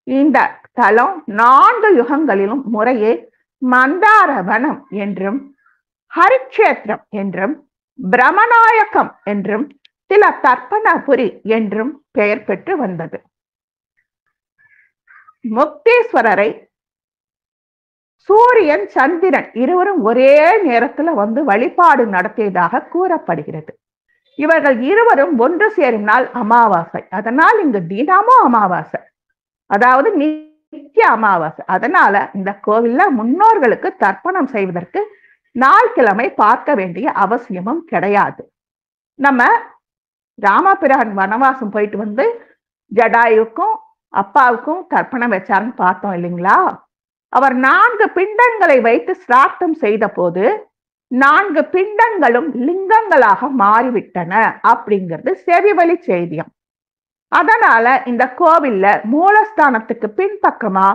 இந்த தலம் 4 யுகங்களிலும் முறையே மந்தாரவனம் என்றும் ஹரிக்ஷேத்திரம் என்றும் பிரமநாயகம் என்றும் தில தர்ப்பணபுரி என்றும் பெயர் பெற்று வந்தது. முக்தீஸ்வரரை சூரியன் சந்திரன் இருவரும் ஒரே நேரத்துல வழிபாடு நடத்தியதாக கூறப்படுகிறது. இவர்கள் இருவரும் ஒன்று சேரும் நாள் அமாவாசை. அதனால் இங்கு தினமும் அமாவாசை, அதாவது நித்திய அமாவாசை. அதனால இந்த கோவில்ல முன்னோர்களுக்கு தர்ப்பணம் செய்வதற்கு நாள் கிழமை பார்க்க வேண்டிய அவசியமும் கிடையாது. நம்ம ராமபிரான் வனவாசம் போயிட்டு ஜடாயுக்கும் அப்பாவுக்கும் தர்ப்பணம் வச்சாருன்னு பார்த்தோம் இல்லைங்களா? அவர் 4 பிண்டங்களை வைத்து சிரார்த்தம் செய்த போது 4 பிண்டங்களும் லிங்கங்களாக மாறிவிட்டன அப்படிங்கிறது செவிவழி செய்தியம். அதனால இந்த கோவில்ல மூலஸ்தானத்துக்கு பின்பக்கமா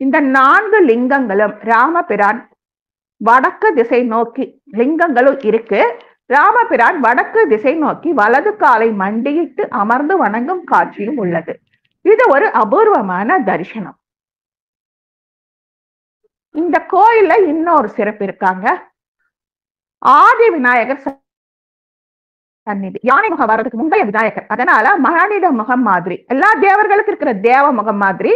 இந்த 4 லிங்கங்களும் ராமபிரான் வடக்கு திசை நோக்கி லிங்கங்களும் இருக்கு. ராமபிரான் வடக்கு திசை நோக்கி வலது காலை மண்டியிட்டு அமர்ந்து வணங்கும் காட்சியும் உள்ளது. இது ஒரு அபூர்வமான தரிசனம். இந்த கோயில்ல இன்னொரு சிறப்பு இருக்காங்க. ஆதி விநாயகர் சந்நிதி யானை முகம் வர்றதுக்கு முந்தைய விநாயகர். அதனால மனித முகம் மாதிரி, எல்லா தேவர்களுக்கு இருக்கிற தேவ முகம் மாதிரி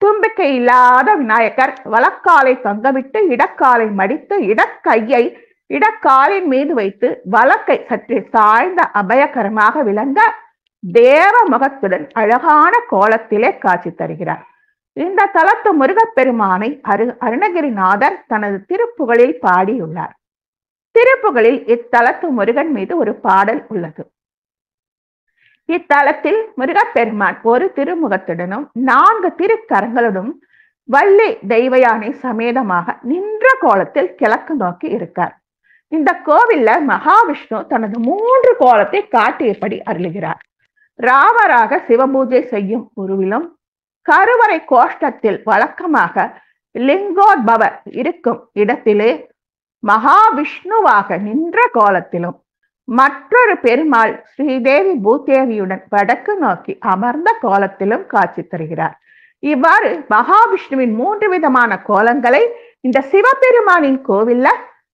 தும்பிக்கை இல்லாத விநாயகர் வலக்காலை தொங்கவிட்டு இடக்காலை மடித்து இடக்கையை இடக்காலின் மீது வைத்து வலக்கை சற்று சாய்ந்த அபயகரமாக விளங்க தேவ முகத்துடன் அழகான கோலத்திலே காட்சி தருகிறார். இந்த தலத்து முருகப்பெருமானை அருணகிரிநாதர் தனது திருப்புகழில் பாடியுள்ளார். திருப்புகளில் இத்தலத்து முருகன் மீது ஒரு பாடல் உள்ளது. இத்தலத்தில் முருகப்பெருமான் ஒரு திருமுகத்துடனும் 4 திருக்கரங்களுடனும் வள்ளி தெய்வயானை சமேதமாக நின்ற கோலத்தில் கிழக்கு நோக்கி இருக்கார். இந்த கோவில்ல மகாவிஷ்ணு தனது 3 கோலத்தை காட்டியபடி அருளுகிறார். ராமராக சிவபூஜை செய்யும் உருவிலும், கருவறை கோஷ்டத்தில் வழக்கமாக லிங்கோத்பவர் இருக்கும் இடத்திலே மகாவிஷ்ணுவாக நின்ற கோலத்திலும், மற்றொரு பெருமாள் ஸ்ரீதேவி பூதேவியுடன் வடக்கு நோக்கி அமர்ந்த கோலத்திலும் காட்சி தருகிறார். இவ்வாறு மகாவிஷ்ணுவின் 3 விதமான கோலங்களை இந்த சிவபெருமானின் கோவில்ல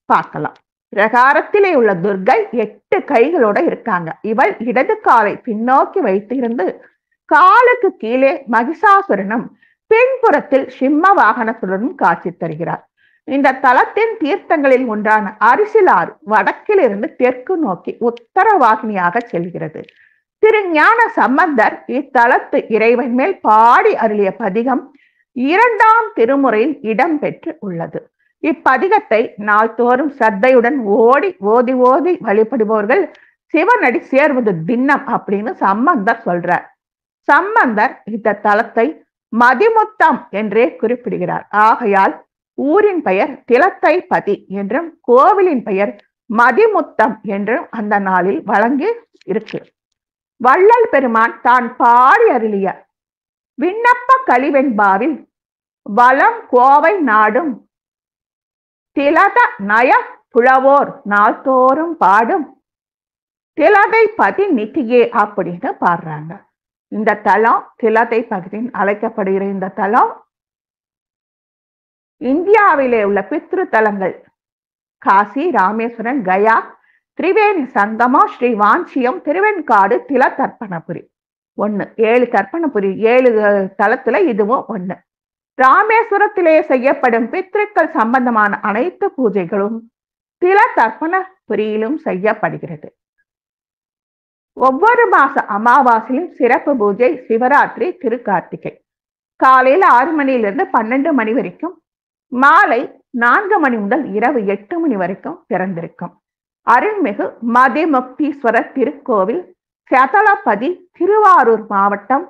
பார்க்கலாம். பிரகாரத்திலே உள்ள துர்கை 8 கைகளோட இருக்காங்க. இவள் இடது காலை பின்னோக்கி வைத்திருந்து காலுக்கு கீழே மகிஷாசுரனும் பின்புறத்தில் சிம்ம வாகனத்துடனும் காட்சி தருகிறார். இந்த தலத்தின் தீர்த்தங்களில் ஒன்றான அரிசிலாறு வடக்கிலிருந்து தெற்கு நோக்கி உத்தரவாகினியாக செல்கிறது. திருஞான சம்பந்தர் இத்தலத்து இறைவன் மேல் பாடி அருளிய பதிகம் 2ஆம் திருமுறையில் இடம்பெற்று உள்ளது. இப்பதிகத்தை நாள்தோறும் சத்தையுடன் ஓதி ஓதி வழிபடுபவர்கள் சிவனடி சேர்வது திண்ணம் அப்படின்னு சம்பந்தர் சொல்றார். சம்பந்தர் இந்த தலத்தை மதிமுத்தம் என்றே குறிப்பிடுகிறார். ஆகையால் ஊரின் பெயர் திலத்தைபதி என்றும் கோவிலின் பெயர் மதிமுத்தம் என்றும் அந்த நாளில் வழங்கி இருக்கு. வள்ளல் பெருமான் தான் பாடி அருளிய விண்ணப்ப கலிவெண்பாவில் வளம் கோவை நாடும் திலத நய புலவோர் நாள்தோறும் பாடும் திலதைபதி நிதியே அப்படின்னு பாடுறாங்க. இந்த தலம் திலதைபதின்னு அழைக்கப்படுகிற இந்த தலம் இந்தியாவிலே உள்ள பித்ரு தலங்கள் காசி, ராமேஸ்வரன், கயா, திரிவேணி சங்கமம், ஸ்ரீ வாஞ்சியம், திருவெண்காடு, தில தர்ப்பணபுரி 1. 7 தர்ப்பணபுரி 7 தலத்துல இதுவும் 1. ராமேஸ்வரத்திலே செய்யப்படும் பித்ருக்கள் சம்பந்தமான அனைத்து பூஜைகளும் தில தர்ப்பணபுரியிலும் செய்யப்படுகிறது. ஒவ்வொரு மாச அமாவாசையும் சிறப்பு பூஜை, சிவராத்திரி, திருக்கார்த்திகை காலையில 6 மணியிலிருந்து 12 மணி வரைக்கும், மாலை 4 மணி முதல் இரவு 8 மணி வரைக்கும் திறந்திருக்கும். அருள்மிகு மதிமுக்தீஸ்வரர் திருக்கோவில் சதலபதி, திருவாரூர் மாவட்டம்,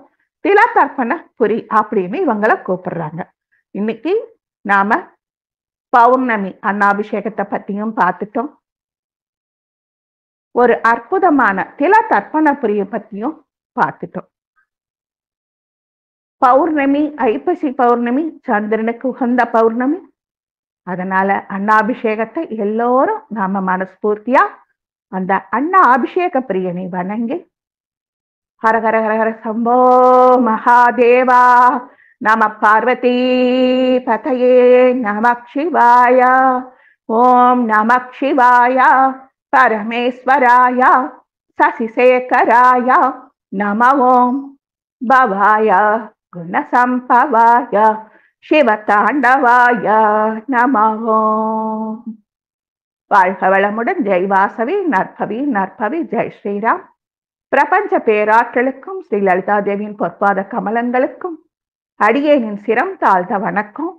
திலதர்ப்பணபுரி அப்படின்னு இவங்களை கூப்பிடுறாங்க. இன்னைக்கு நாம பௌர்ணமி அன்னாபிஷேகத்தை பத்தியும் பார்த்துட்டோம். ஒரு அற்புதமான திலதர்ப்பணபுரியை பத்தியும் பார்த்துட்டோம். பௌர்ணமி, ஐப்பசி பௌர்ணமி சந்திரனுக்கு உகந்த பௌர்ணமி. அதனால அன்னாபிஷேகத்தை எல்லோரும் நாம மனஸ்பூர்த்தியா அந்த அண்ணா அபிஷேக பிரியனை வணங்கி ஹரஹர ஹரஹர சம்போ மகாதேவா நம பார்வதி பதயே நம சிவாய ஓம் நம சிவாய பரமேஸ்வராய சசிசேகராய நம ஓம் பவாய குணசம்பவாய சிவதாண்டவாய நம ஓம். வாழ்க வளமுடன். ஜெய் வாசவி நற்பவி நற்பவி. ஜெய் ஸ்ரீராம். பிரபஞ்ச பேராற்றலுக்கும் ஸ்ரீ லலிதா தேவியின் பொற்பாத கமலங்களுக்கும் அடியேனின் சிரம் தாழ்ந்த வணக்கம்.